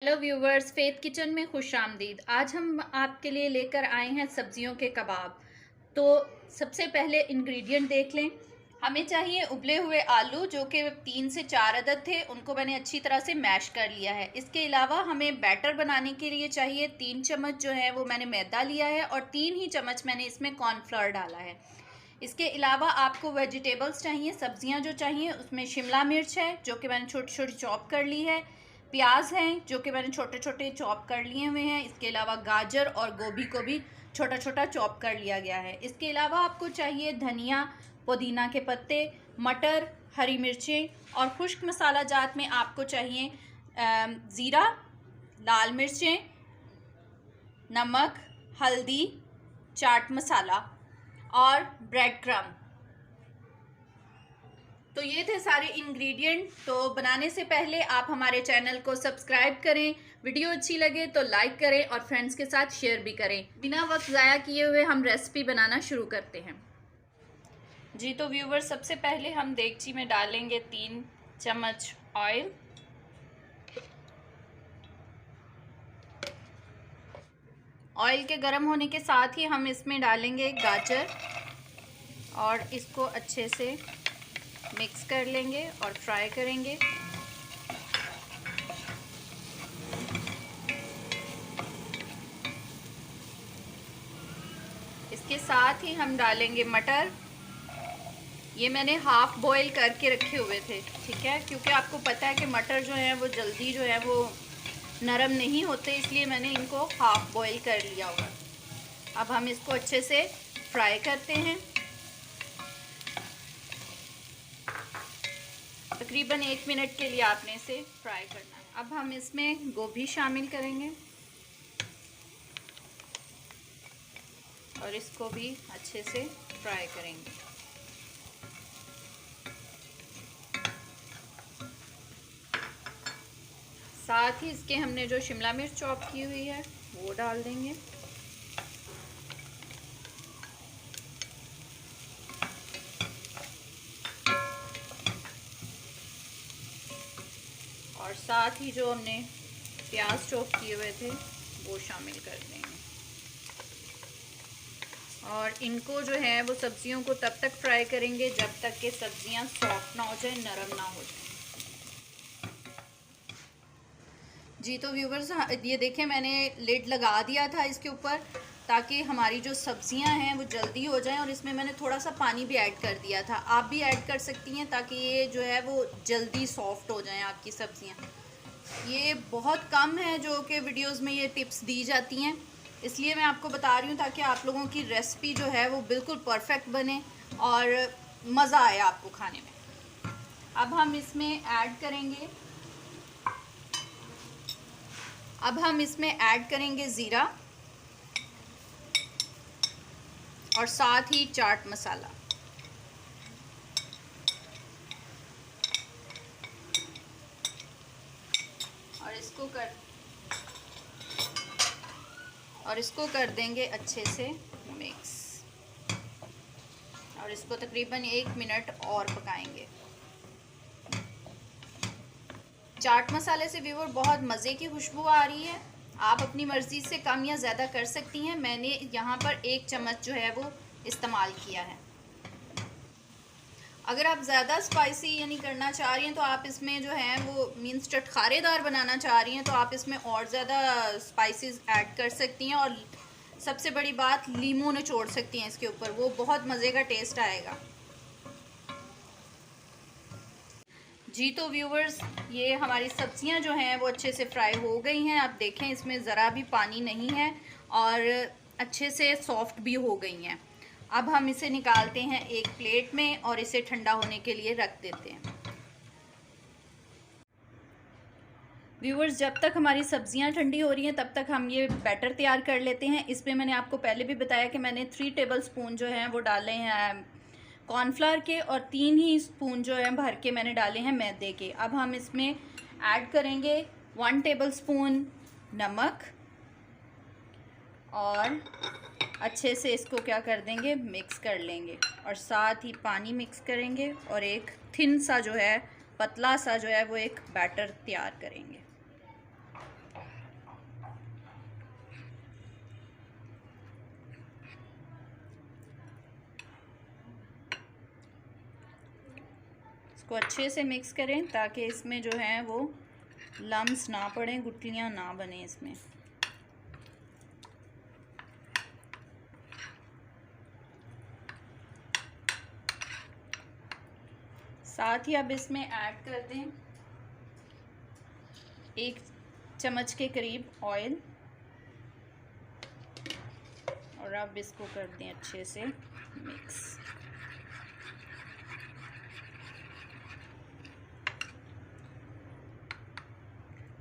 Hello viewers, faith kitchen में खुश आमदीद। आज हम आपके लिए लेकर आए हैं सब्जियों के कबाब। तो सबसे पहले इंग्रेडिएंट देख लें। हमें चाहिए उबले हुए आलू, जो कि 3 से 4 अदद थे, उनको मैंने अच्छी तरह से मैश कर लिया है। इसके अलावा हमें बैटर बनाने के लिए चाहिए 3 चम्मच जो है वो मैंने मैदा लिया है और 3 ही चम्मच मैंने इसमें कॉर्नफ्लोर डाला है। इसके अलावा आपको वेजिटेबल्स चाहिए, सब्जियां जो चाहिए उसमें शिमला मिर्च है जो कि मैंने छोटी छोटी चॉप कर ली है, प्याज हैं जो कि मैंने छोटे छोटे चॉप कर लिए हुए हैं। इसके अलावा गाजर और गोभी को भी छोटा छोटा चॉप कर लिया गया है। इसके अलावा आपको चाहिए धनिया, पुदीना के पत्ते, मटर, हरी मिर्चें और खुश्क मसाला जात में आपको चाहिए ज़ीरा, लाल मिर्चें, नमक, हल्दी, चाट मसाला और ब्रेड क्रम्ब। तो ये थे सारे इंग्रेडिएंट। तो बनाने से पहले आप हमारे चैनल को सब्सक्राइब करें, वीडियो अच्छी लगे तो लाइक करें और फ्रेंड्स के साथ शेयर भी करें। बिना वक्त ज़ाया किए हुए हम रेसिपी बनाना शुरू करते हैं। जी तो व्यूवर, सबसे पहले हम देगची में डालेंगे 3 चम्मच ऑयल। ऑयल के गर्म होने के साथ ही हम इसमें डालेंगे गाजर और इसको अच्छे से मिक्स कर लेंगे और फ्राई करेंगे। इसके साथ ही हम डालेंगे मटर। ये मैंने हाफ बॉईल करके रखे हुए थे, ठीक है, क्योंकि आपको पता है कि मटर जो है वो जल्दी जो है वो नरम नहीं होते, इसलिए मैंने इनको हाफ बॉईल कर लिया होगा। अब हम इसको अच्छे से फ्राई करते हैं। तकरीबन 1 मिनट के लिए आपने इसे फ्राई करना है। अब हम इसमें गोभी शामिल करेंगे और इसको भी अच्छे से फ्राई करेंगे। साथ ही इसके हमने जो शिमला मिर्च चॉप की हुई है वो डाल देंगे और साथ ही जो हमने प्याज चॉप किए हुए थे वो शामिल कर देंगे। और इनको जो है वो सब्जियों को तब तक फ्राई करेंगे जब तक कि सब्जियां सॉफ्ट ना हो जाए, नरम ना हो जाए। जी तो व्यूवर्स, ये देखें, मैंने लिड लगा दिया था इसके ऊपर ताकि हमारी जो सब्जियां हैं वो जल्दी हो जाएं, और इसमें मैंने थोड़ा सा पानी भी ऐड कर दिया था। आप भी ऐड कर सकती हैं ताकि ये जो है वो जल्दी सॉफ्ट हो जाएं आपकी सब्जियां। ये बहुत कम है जो कि वीडियोस में ये टिप्स दी जाती हैं, इसलिए मैं आपको बता रही हूँ ताकि आप लोगों की रेसिपी जो है वो बिल्कुल परफेक्ट बने और मज़ा आए आपको खाने में। अब हम इसमें ऐड करेंगे ज़ीरा और साथ ही चाट मसाला। और इसको कर देंगे अच्छे से मिक्स और इसको तकरीबन 1 मिनट और पकाएंगे। चाट मसाले से व्यूअर बहुत मज़े की खुशबू आ रही है। आप अपनी मर्ज़ी से कम या ज़्यादा कर सकती हैं। मैंने यहाँ पर 1 चम्मच जो है वो इस्तेमाल किया है। अगर आप ज़्यादा स्पाइसी यानी करना चाह रही हैं तो आप इसमें जो है वो मीन्स चटखारेदार बनाना चाह रही हैं तो आप इसमें और ज़्यादा स्पाइसेस ऐड कर सकती हैं। और सबसे बड़ी बात, लीमू निचोड़ सकती हैं इसके ऊपर, वो बहुत मज़े का टेस्ट आएगा। जी तो व्यूवर्स, ये हमारी सब्जियां जो हैं वो अच्छे से फ्राई हो गई हैं। आप देखें, इसमें ज़रा भी पानी नहीं है और अच्छे से सॉफ्ट भी हो गई हैं। अब हम इसे निकालते हैं एक प्लेट में और इसे ठंडा होने के लिए रख देते हैं। व्यूवर्स, जब तक हमारी सब्जियां ठंडी हो रही हैं तब तक हम ये बैटर तैयार कर लेते हैं। इसमें मैंने आपको पहले भी बताया कि मैंने 3 टेबलस्पून जो हैं वो डाले हैं कॉर्नफ्लावर के और 3 ही स्पून जो है भर के मैंने डाले हैं मैदे के। अब हम इसमें ऐड करेंगे 1 टेबलस्पून नमक और अच्छे से इसको क्या कर देंगे, मिक्स कर लेंगे और साथ ही पानी मिक्स करेंगे और एक थिन सा जो है, पतला सा जो है वो एक बैटर तैयार करेंगे। इसको अच्छे से मिक्स करें ताकि इसमें जो है वो लम्स ना पड़े, गुठलियाँ ना बने इसमें। साथ ही अब इसमें ऐड कर दें 1 चम्मच के करीब ऑयल और अब इसको कर दें अच्छे से मिक्स।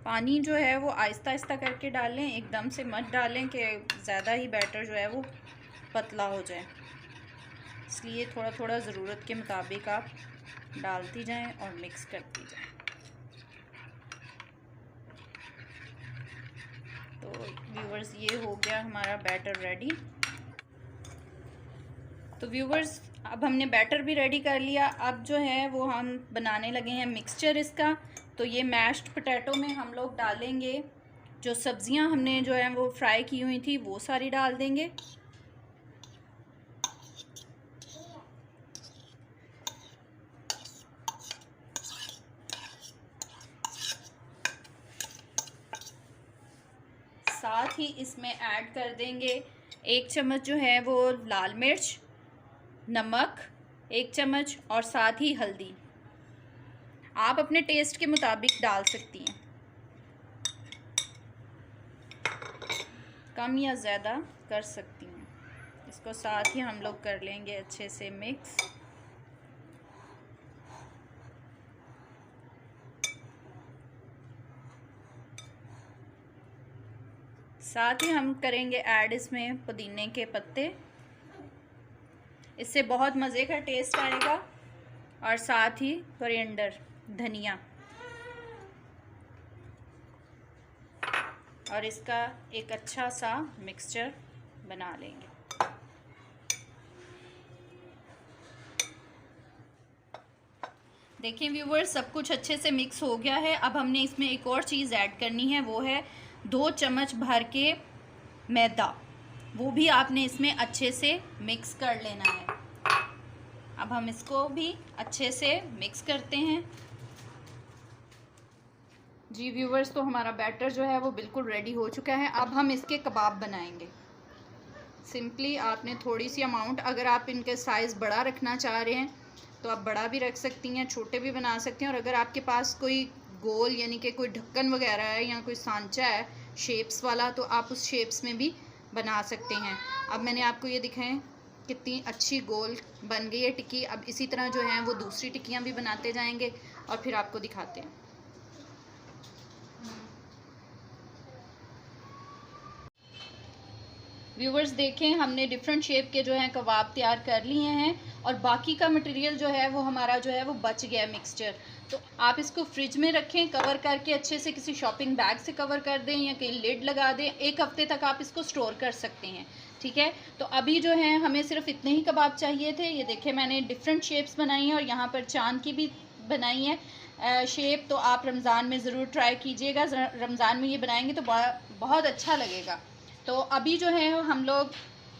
पानी जो है वो आहिस्ता आहिस्ता करके डालें, एकदम से मत डालें कि ज़्यादा ही बैटर जो है वो पतला हो जाए, इसलिए थोड़ा थोड़ा ज़रूरत के मुताबिक आप डालती जाएं और मिक्स करती जाएं। तो व्यूवर्स ये हो गया हमारा बैटर रेडी। तो व्यूवर्स अब हमने बैटर भी रेडी कर लिया। अब जो है वो हम बनाने लगे हैं मिक्सचर इसका। तो ये मैश्ड पोटैटो में हम लोग डालेंगे जो सब्जियां हमने जो है वो फ्राई की हुई थी, वो सारी डाल देंगे। साथ ही इसमें ऐड कर देंगे 1 चम्मच जो है वो लाल मिर्च, नमक 1 चम्मच और साथ ही हल्दी। आप अपने टेस्ट के मुताबिक डाल सकती हैं, कम या ज़्यादा कर सकती हैं। इसको साथ ही हम लोग कर लेंगे अच्छे से मिक्स। साथ ही हम करेंगे ऐड इसमें पुदीने के पत्ते, इससे बहुत मज़े का टेस्ट आएगा। और साथ ही कोरिएंडर, धनिया, और इसका एक अच्छा सा मिक्सचर बना लेंगे। देखिए व्यूवर्स, सब कुछ अच्छे से मिक्स हो गया है। अब हमने इसमें एक और चीज़ ऐड करनी है, वो है 2 चम्मच भर के मैदा, वो भी आपने इसमें अच्छे से मिक्स कर लेना है। अब हम इसको भी अच्छे से मिक्स करते हैं। जी व्यूवर्स, तो हमारा बैटर जो है वो बिल्कुल रेडी हो चुका है। अब हम इसके कबाब बनाएंगे। सिंपली आपने थोड़ी सी अमाउंट, अगर आप इनके साइज़ बड़ा रखना चाह रहे हैं तो आप बड़ा भी रख सकती हैं, छोटे भी बना सकते हैं। और अगर आपके पास कोई गोल यानी कि कोई ढक्कन वगैरह है या कोई सांचा है शेप्स वाला, तो आप उस शेप्स में भी बना सकते हैं। अब मैंने आपको ये दिखाएं कितनी अच्छी गोल बन गई है टिक्की। अब इसी तरह जो है वो दूसरी टिक्कियाँ भी बनाते जाएंगे और फिर आपको दिखाते हैं। व्यूवर्स देखें, हमने डिफरेंट शेप के जो हैं कबाब तैयार कर लिए हैं और बाकी का मटेरियल जो है वो हमारा जो है वो बच गया है मिक्सचर। तो आप इसको फ्रिज में रखें कवर करके, अच्छे से किसी शॉपिंग बैग से कवर कर दें या कहीं लिड लगा दें। 1 हफ्ते तक आप इसको स्टोर कर सकते हैं, ठीक है। तो अभी जो है हमें सिर्फ इतने ही कबाब चाहिए थे। ये देखें मैंने डिफरेंट शेप्स बनाई हैं और यहाँ पर चांद की भी बनाई है शेप। तो आप रमज़ान में ज़रूर ट्राई कीजिएगा, रमज़ान में ये बनाएंगे तो बहुत अच्छा लगेगा। तो अभी जो है हम लोग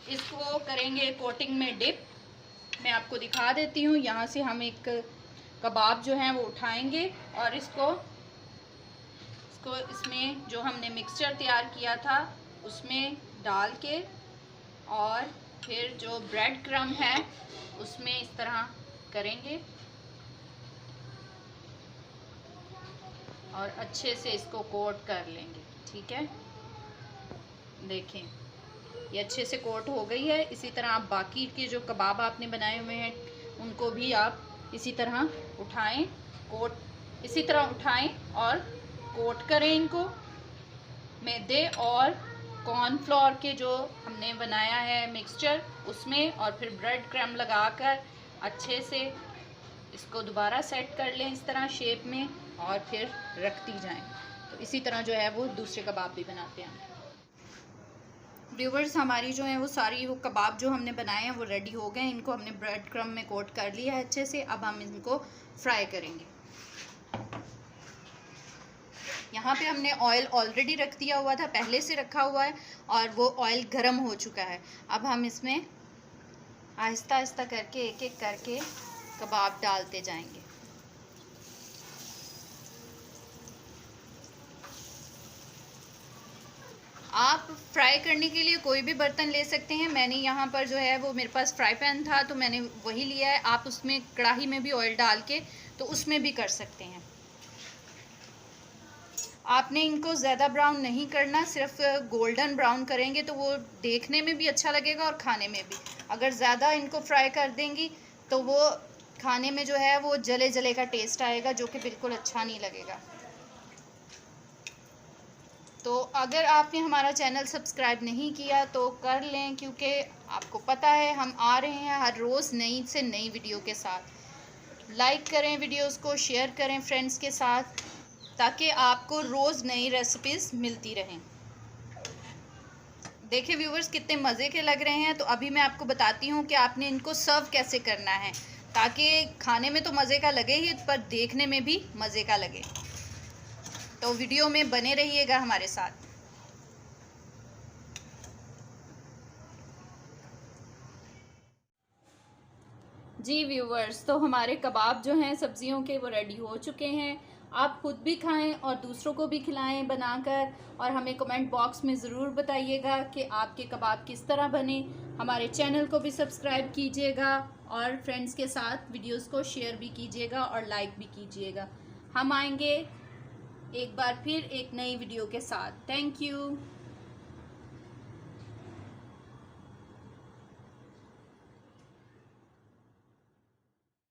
इसको करेंगे कोटिंग में डिप। मैं आपको दिखा देती हूँ। यहाँ से हम एक कबाब जो है वो उठाएंगे और इसको इसमें जो हमने मिक्सचर तैयार किया था उसमें डाल के, और फिर जो ब्रेड क्रम्ब है उसमें इस तरह करेंगे और अच्छे से इसको कोट कर लेंगे, ठीक है। देखें ये अच्छे से कोट हो गई है। इसी तरह आप बाकी के जो कबाब आपने बनाए हुए हैं उनको भी आप इसी तरह उठाएं, इसी तरह उठाएं और कोट करें इनको मैदे और कॉर्नफ्लोर के जो हमने बनाया है मिक्सचर उसमें, और फिर ब्रेड क्रम्ब लगाकर अच्छे से इसको दोबारा सेट कर लें इस तरह शेप में और फिर रखती जाएं। तो इसी तरह जो है वो दूसरे कबाब भी बनाते हैं। व्यूवर्स, हमारी जो है वो सारी वो कबाब जो हमने बनाए हैं वो रेडी हो गए हैं। इनको हमने ब्रेड क्रम्ब में कोट कर लिया है अच्छे से। अब हम इनको फ्राई करेंगे। यहाँ पे हमने ऑयल ऑलरेडी रख दिया हुआ था, पहले से रखा हुआ है और वो ऑयल गर्म हो चुका है। अब हम इसमें आहिस्ता आहिस्ता करके एक एक करके कबाब डालते जाएंगे। आप फ्राई करने के लिए कोई भी बर्तन ले सकते हैं। मैंने यहाँ पर जो है वो मेरे पास फ्राई पैन था तो मैंने वही लिया है। आप उसमें कढ़ाई में भी ऑयल डाल के तो उसमें भी कर सकते हैं। आपने इनको ज़्यादा ब्राउन नहीं करना, सिर्फ गोल्डन ब्राउन करेंगे तो वो देखने में भी अच्छा लगेगा और खाने में भी। अगर ज़्यादा इनको फ्राई कर देंगी तो वो खाने में जो है वो जले जले का टेस्ट आएगा, जो कि बिल्कुल अच्छा नहीं लगेगा। तो अगर आपने हमारा चैनल सब्सक्राइब नहीं किया तो कर लें, क्योंकि आपको पता है हम आ रहे हैं हर रोज़ नई से नई वीडियो के साथ। लाइक करें वीडियोस को, शेयर करें फ्रेंड्स के साथ, ताकि आपको रोज़ नई रेसिपीज़ मिलती रहें। देखिए व्यूवर्स कितने मज़े के लग रहे हैं। तो अभी मैं आपको बताती हूँ कि आपने इनको सर्व कैसे करना है, ताकि खाने में तो मज़े का लगे ही पर देखने में भी मज़े का लगे। तो वीडियो में बने रहिएगा हमारे साथ। जी व्यूवर्स, तो हमारे कबाब जो हैं सब्जियों के वो रेडी हो चुके हैं। आप खुद भी खाएं और दूसरों को भी खिलाएं बनाकर, और हमें कमेंट बॉक्स में ज़रूर बताइएगा कि आपके कबाब किस तरह बने। हमारे चैनल को भी सब्सक्राइब कीजिएगा और फ्रेंड्स के साथ वीडियोस को शेयर भी कीजिएगा और लाइक भी कीजिएगा। हम आएंगे एक बार फिर एक नई वीडियो के साथ। Thank you.